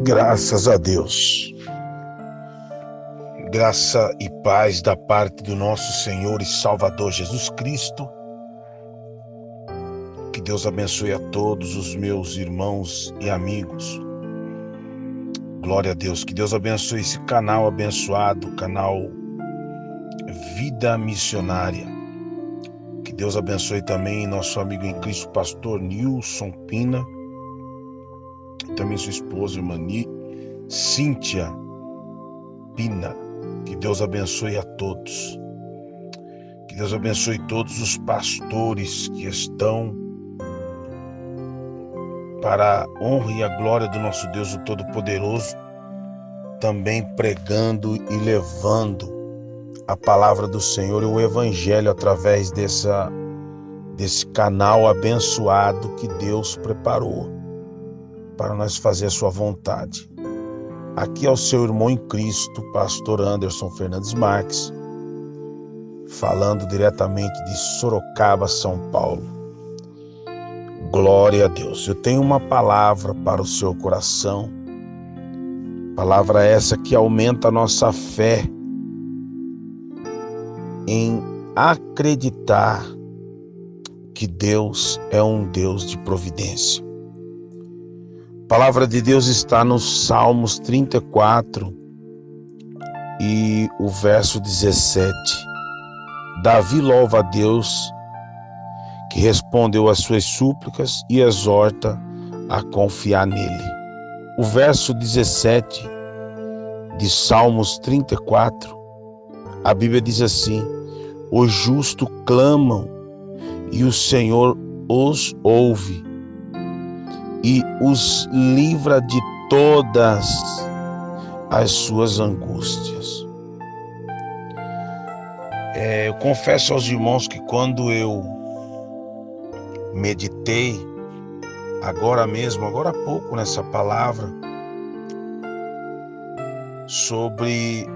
Graças a Deus. Graça e paz da parte do nosso Senhor e Salvador Jesus Cristo. Que Deus abençoe a todos os meus irmãos e amigos. Glória a Deus. Que Deus abençoe esse canal abençoado, canal Vida Missionária. Que Deus abençoe também nosso amigo em Cristo, pastor Nilson Pina. E também sua esposa, irmã Cíntia Pina. Que Deus abençoe a todos. Que Deus abençoe todos os pastores que estão para a honra e a glória do nosso Deus, o Todo-Poderoso, também pregando e levando a palavra do Senhor e o Evangelho através desse canal abençoado que Deus preparou para nós fazer a sua vontade. Aqui é o seu irmão em Cristo, pastor Anderson Fernandes Marques, falando diretamente de Sorocaba, São Paulo. Glória a Deus. Eu tenho uma palavra para o seu coração. Palavra essa que aumenta a nossa fé em acreditar que Deus é um Deus de providência. A palavra de Deus está nos Salmos 34 e o verso 17. Davi louva a Deus que respondeu às suas súplicas e exorta a confiar nele. O verso 17 de Salmos 34, a Bíblia diz assim: os justos clamam e o Senhor os ouve e os livra de todas as suas angústias. Eu confesso aos irmãos que quando eu meditei agora há pouco nessa palavra, sobre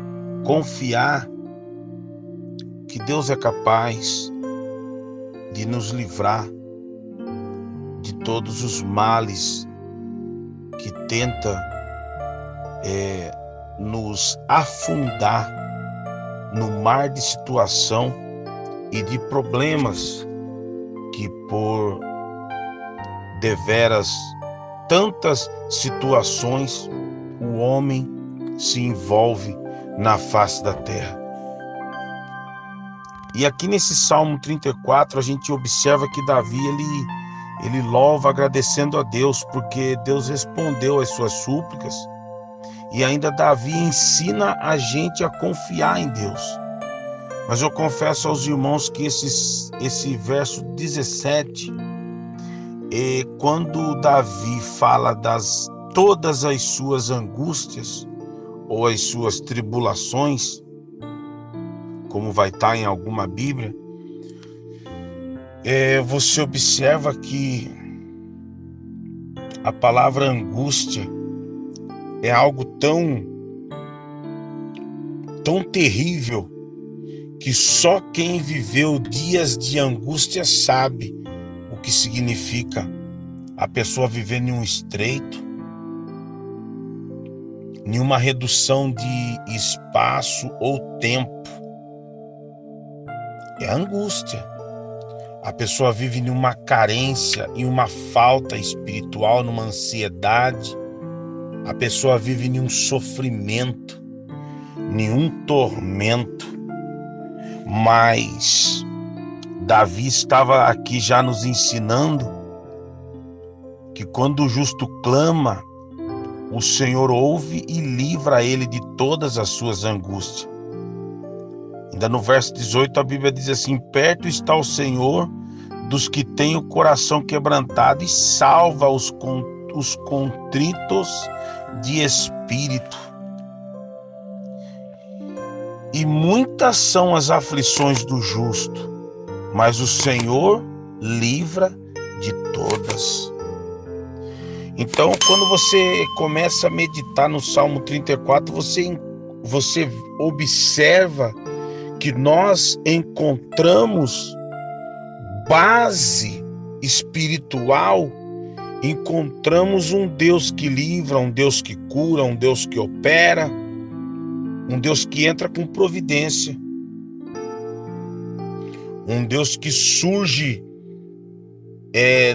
confiar que Deus é capaz de nos livrar de todos os males que tenta nos afundar no mar de situação e de problemas que por deveras tantas situações o homem se envolve na face da terra. E aqui nesse Salmo 34 a gente observa que Davi ele louva agradecendo a Deus porque Deus respondeu às suas súplicas, e ainda Davi ensina a gente a confiar em Deus. Mas eu confesso aos irmãos que esse verso 17, quando Davi fala das todas as suas angústias ou as suas tribulações, como vai estar em alguma Bíblia, você observa que a palavra angústia é algo tão terrível que só quem viveu dias de angústia sabe o que significa a pessoa viver em um estreito, em uma redução de espaço ou tempo. É angústia. A pessoa vive em uma carência, em uma falta espiritual, numa ansiedade. A pessoa vive em um sofrimento, em um tormento. Mas Davi estava aqui já nos ensinando que quando o justo clama, o Senhor ouve e livra ele de todas as suas angústias. Ainda no verso 18 a Bíblia diz assim: perto está o Senhor dos que têm o coração quebrantado e salva os contritos de espírito. E muitas são as aflições do justo, mas o Senhor livra de todas. Então, quando você começa a meditar no Salmo 34, você observa que nós encontramos base espiritual encontramos um Deus que livra, um Deus que cura, um Deus que opera, um Deus que entra com providência, um Deus que surge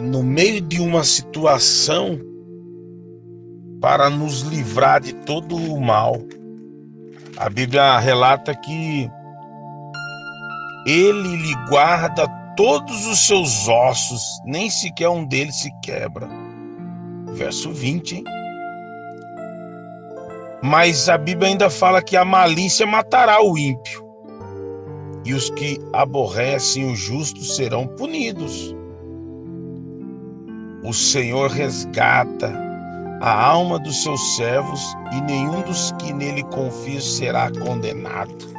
no meio de uma situação para nos livrar de todo o mal. A Bíblia relata que Ele lhe guarda todos os seus ossos, nem sequer um deles se quebra. Verso 20, hein? Mas a Bíblia ainda fala que a malícia matará o ímpio, e os que aborrecem o justo serão punidos. O Senhor resgata a alma dos seus servos, e nenhum dos que nele confiam será condenado.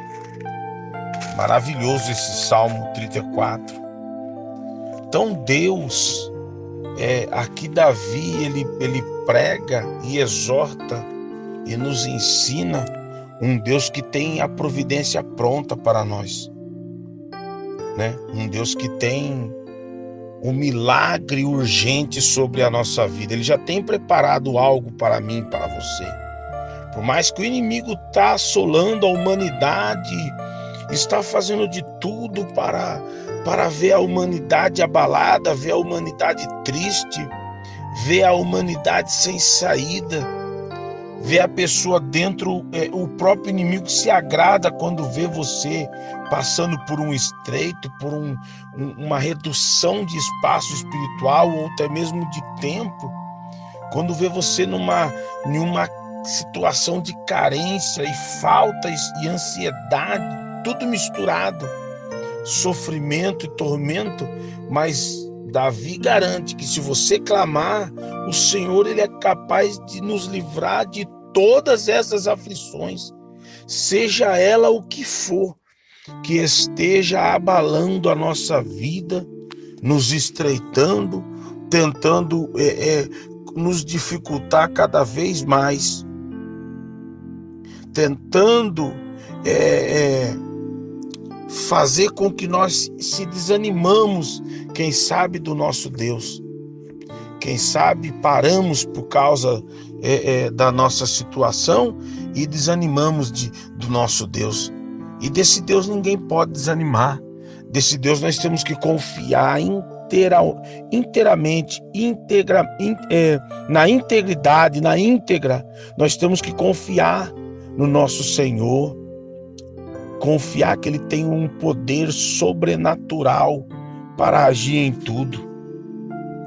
Maravilhoso esse Salmo 34. Então Deus, aqui Davi, ele prega e exorta e nos ensina um Deus que tem a providência pronta para nós, né? Um Deus que tem um milagre urgente sobre a nossa vida. Ele já tem preparado algo para mim, para você. Por mais que o inimigo está assolando a humanidade, está fazendo de tudo para ver a humanidade abalada, ver a humanidade triste, ver a humanidade sem saída, ver a pessoa dentro, o próprio inimigo se agrada quando vê você passando por um estreito, por uma redução de espaço espiritual ou até mesmo de tempo, quando vê você numa situação de carência e falta e ansiedade, tudo misturado, sofrimento e tormento. Mas Davi garante que se você clamar, o Senhor, ele é capaz de nos livrar de todas essas aflições, seja ela o que for, que esteja abalando a nossa vida, nos estreitando, tentando nos dificultar cada vez mais, tentando fazer com que nós se desanimamos, quem sabe, do nosso Deus. Quem sabe paramos por causa da nossa situação e desanimamos do nosso Deus. E desse Deus ninguém pode desanimar. Desse Deus nós temos que confiar inteiramente, na integridade, na íntegra. Nós temos que confiar no nosso Senhor, confiar que Ele tem um poder sobrenatural para agir em tudo.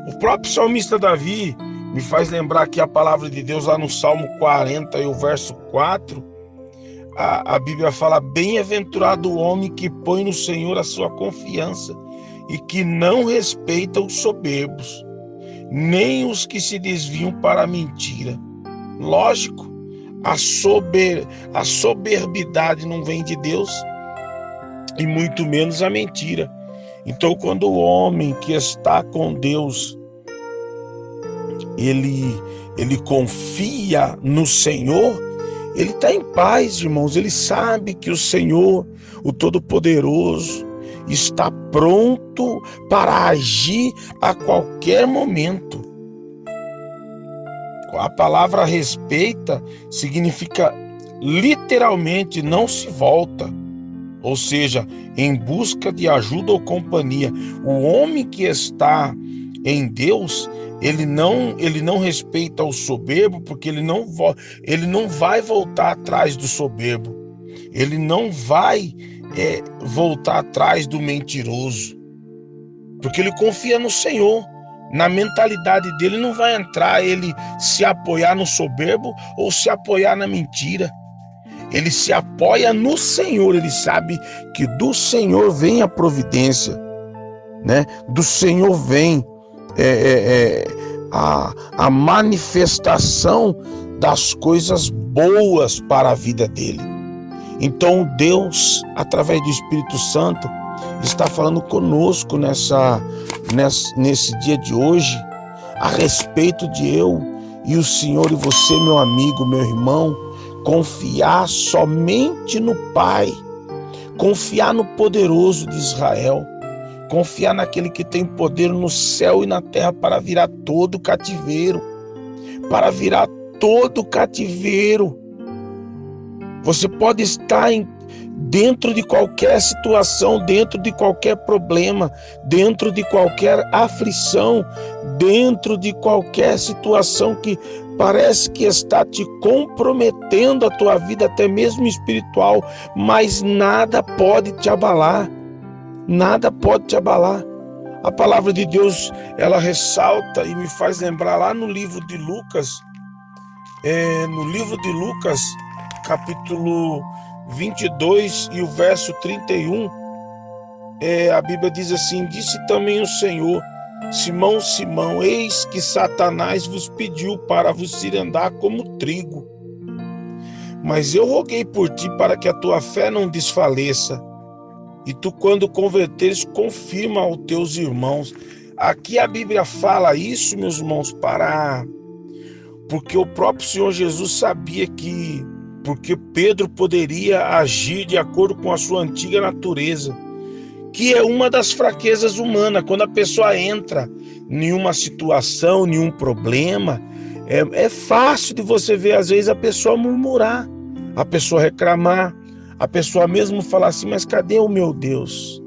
O próprio salmista Davi me faz lembrar aqui a palavra de Deus lá no Salmo 40 e o verso 4. A Bíblia fala: bem-aventurado o homem que põe no Senhor a sua confiança e que não respeita os soberbos, nem os que se desviam para a mentira. Lógico, a soberbidade não vem de Deus, e muito menos a mentira. Então, quando o homem que está com Deus, ele confia no Senhor, ele está em paz, irmãos. Ele sabe que o Senhor, o Todo-Poderoso, está pronto para agir a qualquer momento. A palavra respeita significa literalmente não se volta, ou seja, em busca de ajuda ou companhia. O homem que está em Deus, ele não respeita o soberbo, porque ele não vai voltar atrás do soberbo. Ele não vai voltar atrás do mentiroso, porque ele confia no Senhor. Na mentalidade dele não vai entrar ele se apoiar no soberbo ou se apoiar na mentira. Ele se apoia no Senhor. Ele sabe que do Senhor vem a providência, né? Do Senhor vem a manifestação das coisas boas para a vida dele. Então Deus, através do Espírito Santo, está falando conosco nesse dia de hoje, a respeito de eu e o Senhor e você, meu amigo, meu irmão, confiar somente no Pai, confiar no poderoso de Israel, Confiar naquele que tem poder no céu e na terra para virar todo cativeiro. Para virar todo cativeiro. Você pode estar dentro de qualquer situação, dentro de qualquer problema, dentro de qualquer aflição, dentro de qualquer situação que parece que está te comprometendo a tua vida, até mesmo espiritual, mas nada pode te abalar. Nada pode te abalar. A palavra de Deus, ela ressalta e me faz lembrar lá no livro de Lucas, capítulo 22 e o verso 31, a Bíblia diz assim: disse também o Senhor: Simão, Simão, eis que Satanás vos pediu para vos cirandar como trigo. Mas eu roguei por ti para que a tua fé não desfaleça. E tu, quando converteres, confirma aos teus irmãos. Aqui a Bíblia fala isso, meus irmãos, porque o próprio Senhor Jesus sabia porque Pedro poderia agir de acordo com a sua antiga natureza, que é uma das fraquezas humanas. Quando a pessoa entra em uma situação, em um problema, é fácil de você ver, às vezes, a pessoa murmurar, a pessoa reclamar, a pessoa mesmo falar assim: mas cadê o meu Deus?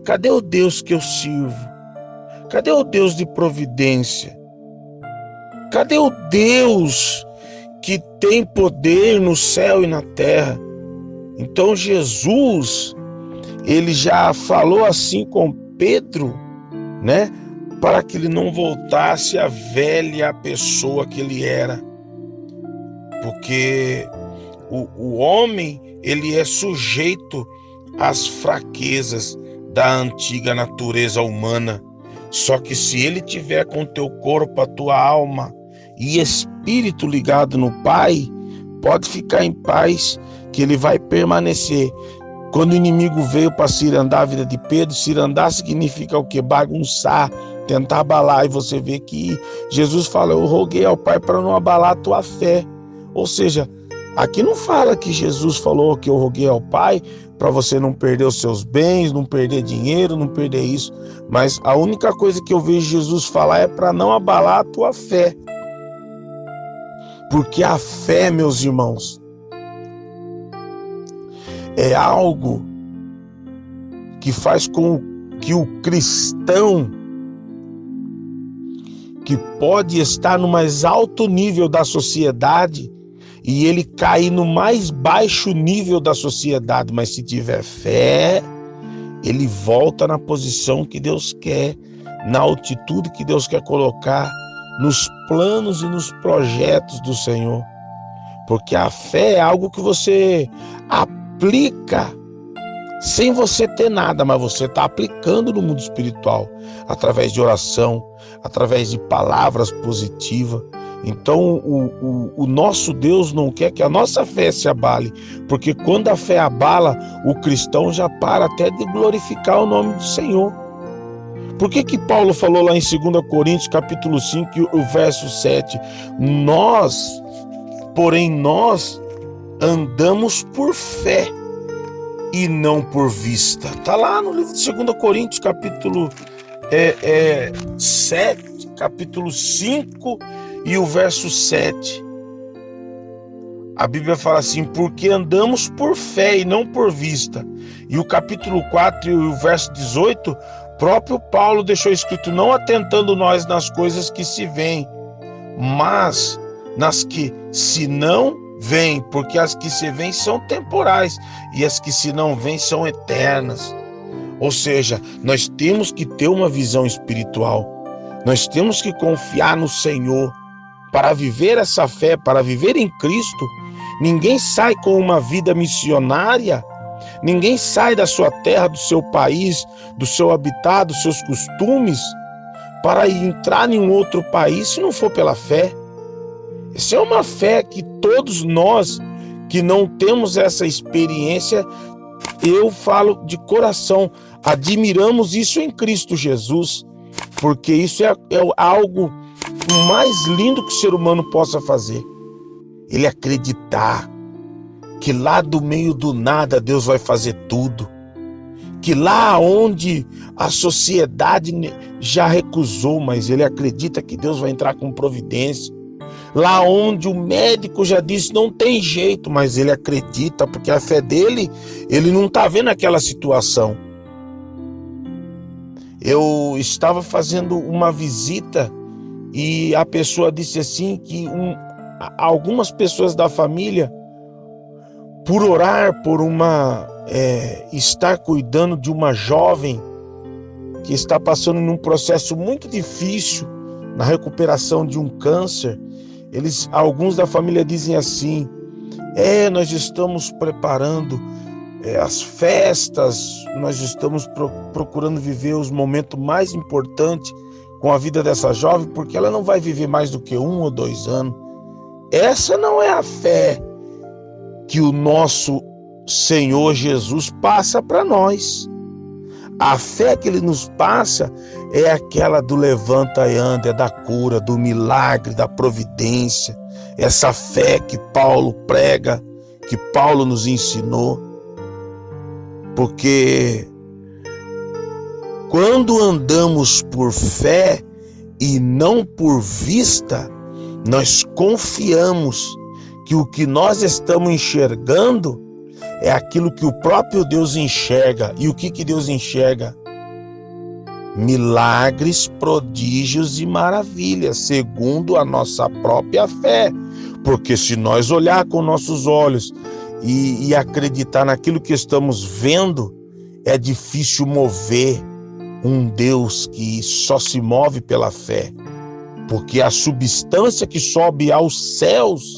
Cadê o Deus que eu sirvo? Cadê o Deus de providência? Cadê o Deus que tem poder no céu e na terra? Então Jesus, ele já falou assim com Pedro, né? Para que ele não voltasse à velha pessoa que ele era. Porque o homem, ele é sujeito às fraquezas da antiga natureza humana. Só que se ele tiver com o teu corpo, a tua alma e espírito ligado no Pai, pode ficar em paz, que ele vai permanecer. Quando o inimigo veio para cirandar a vida de Pedro, cirandar significa o quê? Bagunçar, tentar abalar. E você vê que Jesus fala: eu roguei ao Pai para não abalar a tua fé. Ou seja, aqui não fala que Jesus falou que eu roguei ao Pai para você não perder os seus bens, não perder dinheiro, não perder isso. Mas a única coisa que eu vejo Jesus falar é para não abalar a tua fé. Porque a fé, meus irmãos, é algo que faz com que o cristão, que pode estar no mais alto nível da sociedade, e ele cair no mais baixo nível da sociedade, mas se tiver fé, ele volta na posição que Deus quer, na altitude que Deus quer colocar, nos planos e nos projetos do Senhor. Porque a fé é algo que você aplica sem você ter nada, mas você está aplicando no mundo espiritual, através de oração, através de palavras positivas. Então o nosso Deus não quer que a nossa fé se abale, porque quando a fé abala, o cristão já para até de glorificar o nome do Senhor. Por que Paulo falou lá em 2 Coríntios capítulo 5, o verso 7? Porém nós andamos por fé e não por vista. Está lá no livro de 2 Coríntios capítulo 7, capítulo 5 e o verso 7. A Bíblia fala assim: porque andamos por fé e não por vista. E o capítulo 4 e o verso 18, próprio Paulo deixou escrito: não atentando nós nas coisas que se veem, mas nas que se não veem, porque as que se veem são temporais e as que se não veem são eternas. Ou seja, nós temos que ter uma visão espiritual, nós temos que confiar no Senhor para viver essa fé, para viver em Cristo. Ninguém sai com uma vida missionária, ninguém sai da sua terra, do seu país, do seu habitat, dos seus costumes, para entrar em um outro país se não for pela fé. Essa é uma fé que todos nós que não temos essa experiência, eu falo de coração, admiramos isso em Cristo Jesus, porque isso é algo mais lindo que o ser humano possa fazer. Ele acreditar que lá do meio do nada Deus vai fazer tudo, que lá onde a sociedade já recusou, mas ele acredita que Deus vai entrar com providência. Lá onde o médico já disse não tem jeito, mas ele acredita, porque a fé dele, ele não está vendo aquela situação. Eu estava fazendo uma visita e a pessoa disse assim que algumas pessoas da família, por orar por estar cuidando de uma jovem que está passando num processo muito difícil na recuperação de um câncer, alguns da família dizem assim: nós estamos preparando as festas, nós estamos procurando viver os momentos mais importantes com a vida dessa jovem, porque ela não vai viver mais do que 1 ou 2 anos. Essa não é a fé que o nosso Senhor Jesus passa para nós. A fé que ele nos passa é aquela do levanta e anda, é da cura, do milagre, da providência. Essa fé que Paulo prega, que Paulo nos ensinou. Porque quando andamos por fé e não por vista, nós confiamos que o que nós estamos enxergando é aquilo que o próprio Deus enxerga. E o que Deus enxerga? Milagres, prodígios e maravilhas, segundo a nossa própria fé. Porque se nós olhar com nossos olhos e acreditar naquilo que estamos vendo, é difícil mover um Deus que só se move pela fé. Porque a substância que sobe aos céus,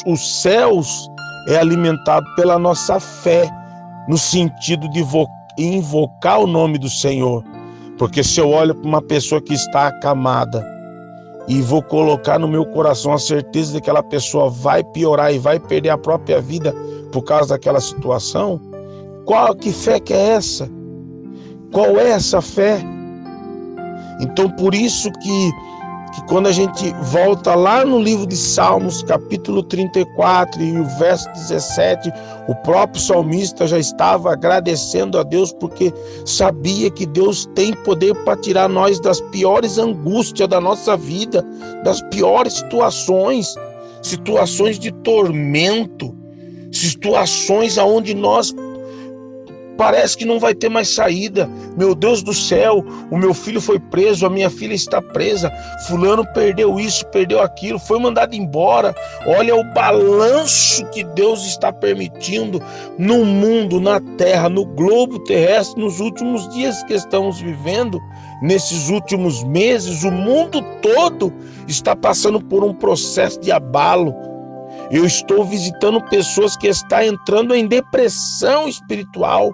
os céus é alimentado pela nossa fé, no sentido de invocar o nome do Senhor. Porque se eu olho para uma pessoa que está acamada e vou colocar no meu coração a certeza de que aquela pessoa vai piorar e vai perder a própria vida por causa daquela situação, que fé que é essa? Qual é essa fé? Então, por isso que quando a gente volta lá no livro de Salmos, capítulo 34 e o verso 17, o próprio salmista já estava agradecendo a Deus porque sabia que Deus tem poder para tirar nós das piores angústias da nossa vida, das piores situações de tormento, situações aonde nós parece que não vai ter mais saída. Meu Deus do céu, o meu filho foi preso, a minha filha está presa, fulano perdeu isso, perdeu aquilo, foi mandado embora. Olha o balanço que Deus está permitindo no mundo, na terra, no globo terrestre, nos últimos dias que estamos vivendo. Nesses últimos meses, o mundo todo está passando por um processo de abalo. Eu estou visitando pessoas que estão entrando em depressão espiritual,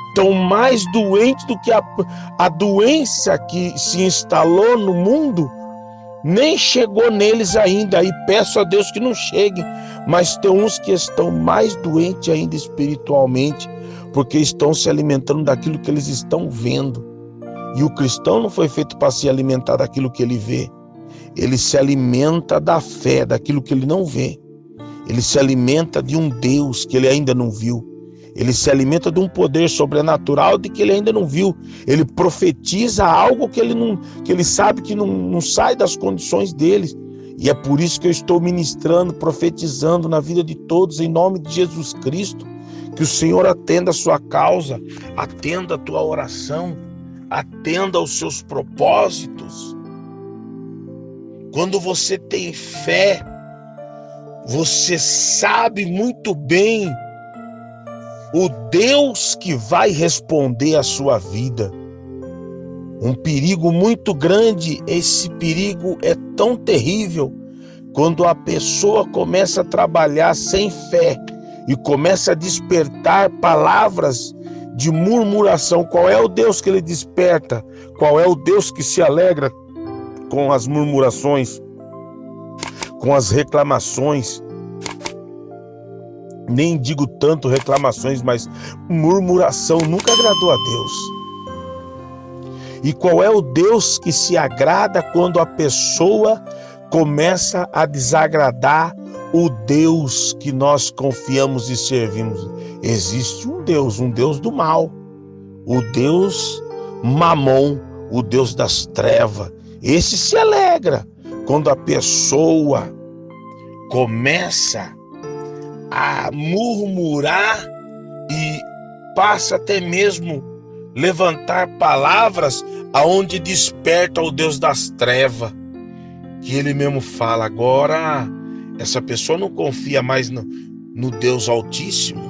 estão mais doentes do que a doença que se instalou no mundo, nem chegou neles ainda, e peço a Deus que não chegue, mas tem uns que estão mais doentes ainda espiritualmente, porque estão se alimentando daquilo que eles estão vendo. E o cristão não foi feito para se alimentar daquilo que ele vê, ele se alimenta da fé, daquilo que ele não vê. Ele se alimenta de um Deus que ele ainda não viu. Ele se alimenta de um poder sobrenatural de que ele ainda não viu. Ele profetiza algo que ele sabe que não sai das condições dele. E é por isso que eu estou ministrando, profetizando na vida de todos, em nome de Jesus Cristo, que o Senhor atenda a sua causa, atenda a tua oração, atenda aos seus propósitos. Quando você tem fé, você sabe muito bem o Deus que vai responder a sua vida. Um perigo muito grande, esse perigo é tão terrível quando a pessoa começa a trabalhar sem fé e começa a despertar palavras de murmuração. Qual é o Deus que ele desperta? Qual é o Deus que se alegra com as murmurações, com as reclamações? Nem digo tanto reclamações, mas murmuração nunca agradou a Deus. E qual é o Deus que se agrada quando a pessoa começa a desagradar o Deus que nós confiamos e servimos. Existe um Deus do mal, o Deus Mamon, o Deus das trevas. Esse se alegra quando a pessoa começa a murmurar e passa até mesmo levantar palavras aonde desperta o Deus das trevas, que ele mesmo fala: agora essa pessoa não confia mais no Deus Altíssimo,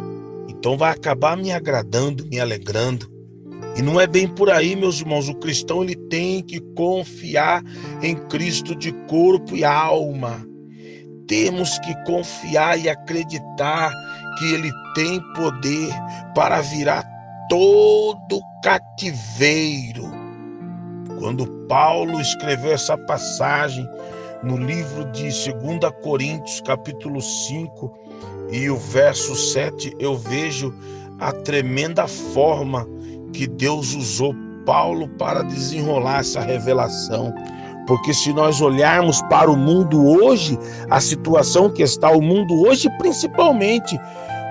então vai acabar me agradando, me alegrando. E não é bem por aí, meus irmãos. O cristão, ele tem que confiar em Cristo de corpo e alma. Temos que confiar e acreditar que ele tem poder para virar todo cativeiro. Quando Paulo escreveu essa passagem no livro de 2 Coríntios, capítulo 5 e o verso 7, eu vejo a tremenda forma que Deus usou Paulo para desenrolar essa revelação. Porque se nós olharmos para o mundo hoje, a situação que está o mundo hoje, principalmente,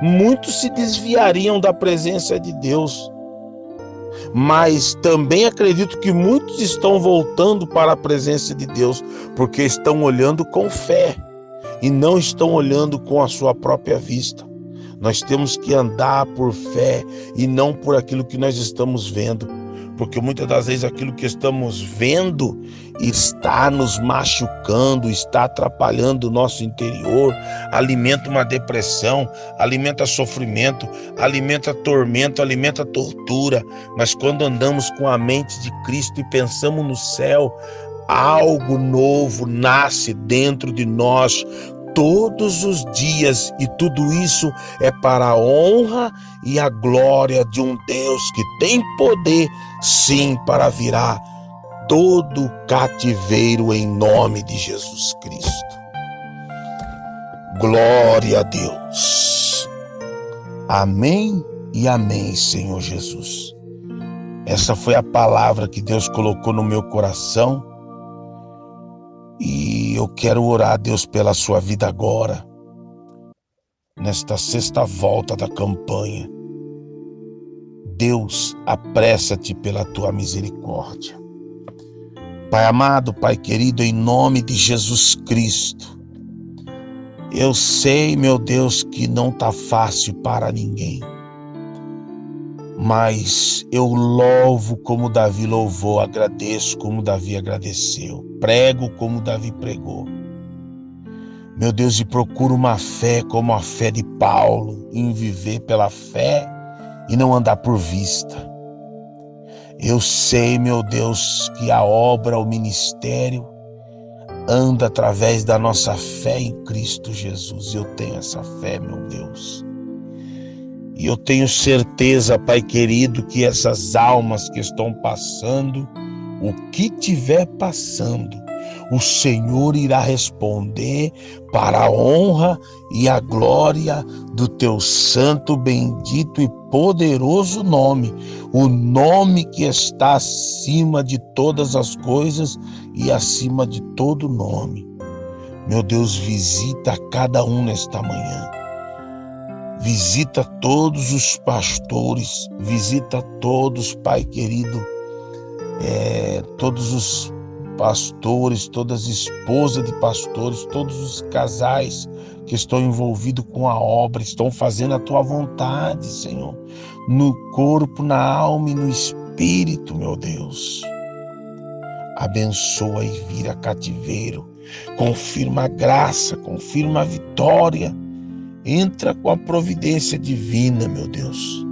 muitos se desviariam da presença de Deus. Mas também acredito que muitos estão voltando para a presença de Deus, porque estão olhando com fé e não estão olhando com a sua própria vista. Nós temos que andar por fé e não por aquilo que nós estamos vendo, porque muitas das vezes aquilo que estamos vendo está nos machucando, está atrapalhando o nosso interior, alimenta uma depressão, alimenta sofrimento, alimenta tormento, alimenta tortura. Mas quando andamos com a mente de Cristo e pensamos no céu, algo novo nasce dentro de nós todos os dias, e tudo isso é para a honra e a glória de um Deus que tem poder, sim, para virar todo cativeiro em nome de Jesus Cristo. Glória a Deus. Amém e amém, Senhor Jesus. Essa foi a palavra que Deus colocou no meu coração. E eu quero orar a Deus pela sua vida agora, nesta sexta volta da campanha. Deus, apressa-te pela tua misericórdia. Pai amado, Pai querido, em nome de Jesus Cristo, eu sei, meu Deus, que não está fácil para ninguém, mas eu louvo como Davi louvou, agradeço como Davi agradeceu, prego como Davi pregou. Meu Deus, e procuro uma fé como a fé de Paulo, em viver pela fé e não andar por vista. Eu sei, meu Deus, que a obra, o ministério, anda através da nossa fé em Cristo Jesus. Eu tenho essa fé, meu Deus. E eu tenho certeza, Pai querido, que essas almas que estão passando, o que tiver passando, o Senhor irá responder para a honra e a glória do teu santo, bendito e poderoso nome, o nome que está acima de todas as coisas e acima de todo nome. Meu Deus, visita cada um nesta manhã. Visita todos os pastores, visita todos, Pai querido, todos os pastores, todas as esposas de pastores, todos os casais que estão envolvidos com a obra, estão fazendo a tua vontade, Senhor, no corpo, na alma e no espírito, meu Deus. Abençoa e vira cativeiro, confirma a graça, confirma a vitória. Entra com a providência divina, meu Deus.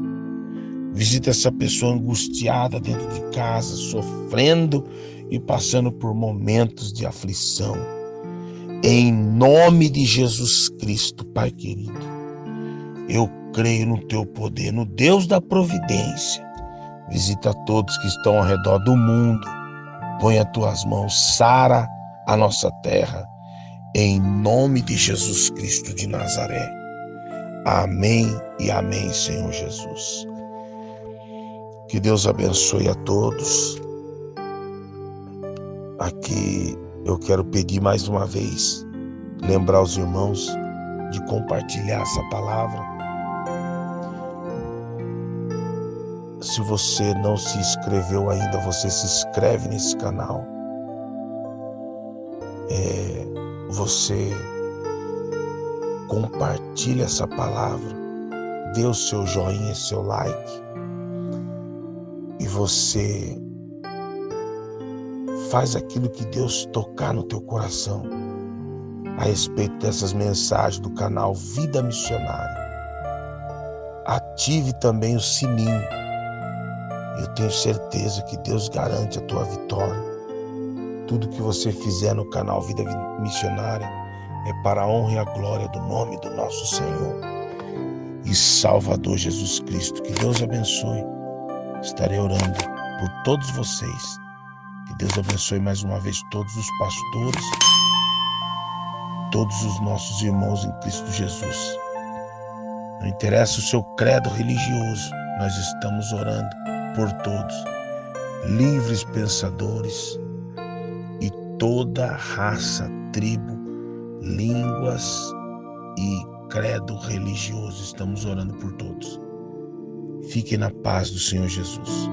Visita essa pessoa angustiada dentro de casa, sofrendo e passando por momentos de aflição. Em nome de Jesus Cristo, Pai querido, eu creio no teu poder, no Deus da providência. Visita todos que estão ao redor do mundo. Põe as tuas mãos, sara a nossa terra. Em nome de Jesus Cristo de Nazaré. Amém e amém, Senhor Jesus. Que Deus abençoe a todos. Aqui eu quero pedir mais uma vez, lembrar os irmãos de compartilhar essa palavra. Se você não se inscreveu ainda, você se inscreve nesse canal. Você compartilha essa palavra, dê o seu joinha, seu like, e você faz aquilo que Deus tocar no teu coração a respeito dessas mensagens do canal Vida Missionária. Ative também o sininho. Eu tenho certeza que Deus garante a tua vitória. Tudo que você fizer no canal Vida Missionária é para a honra e a glória do nome do nosso Senhor e Salvador Jesus Cristo. Que Deus abençoe. Estarei orando por todos vocês. Que Deus abençoe mais uma vez todos os pastores, todos os nossos irmãos em Cristo Jesus. Não interessa o seu credo religioso, nós estamos orando por todos, livres pensadores e toda raça, tribo, línguas e credo religioso. Estamos orando por todos. Fiquem na paz do Senhor Jesus.